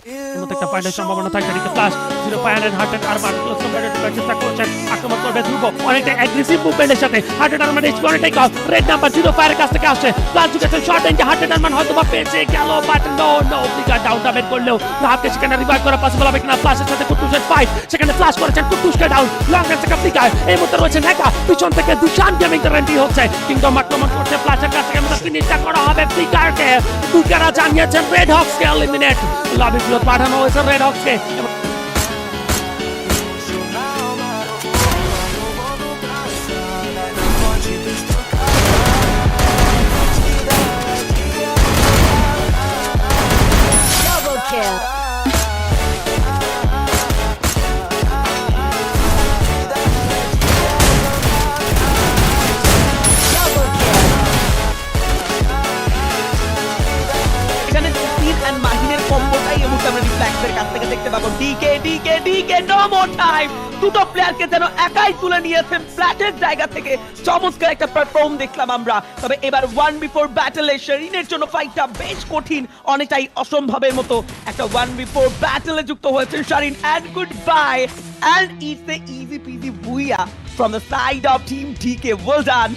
একটা ফাইটের সম্ভাবনা থাকে এদিকে ফ্লাশ 0 হার্টেড আর মার্কুস কম্প্যারেটিভ চেষ্টা করছেন আক্রমণ করবে ধ্রুব অনেকটা অ্যাগ্রেসিভ মুভমেন্টের সাথে হার্টেড আর মানে স্কোরে টেক অফ রেড নাম্বার 0 ফায়ারের কাছ থেকে আসছে ফ্লাশ যুগেছে শর্ট রেঞ্জে হার্টেড আর মানে হয়তো বা পেয়েছে গেল বাট নো ফ্লিকার ডাউন ডাবেট করলেও লাভকে সেখানে রিভাইভ করা পসিবল হবে কিনা ফ্লাশের সাথে কুটুসের ফাইট সেখানে ফ্লাশ করেছেন কুটুসকে ডাউন লং রেঞ্জ থেকে ফ্লিকার এই মুহূর্তে রয়েছে নেকা পিছন থেকে দুশান গেমিং এর এন্ট্রি হচ্ছে কিংডম আক্রমণ করছে ফ্লাশের কাছ থেকে মতো ফিনিশটা করা হবে ফ্লিকারকে ফ্লিকাররা জানিয়েছেন রেড হক্সকে এলিমিনেট লবি ফ্লোর পাঠানো হয়েছে রেড হক্সকে দুটো প্লেয়ারকে যেন একাই তুলে নিয়েছেন ফ্ল্যাটের জায়গা থেকে চমৎকার একটা পারফর্ম দেখলাম আমরা তবে এবার 1v4 ব্যাটলে শারিনের জন্য ফাইটটা বেশ কঠিন অনেকটাই অসম্ভবের মতো একটা 1v4 ব্যাটলে যুক্ত হয়েছে শারিন and good bye and it's a easy peasy booyah from the side of team DK well done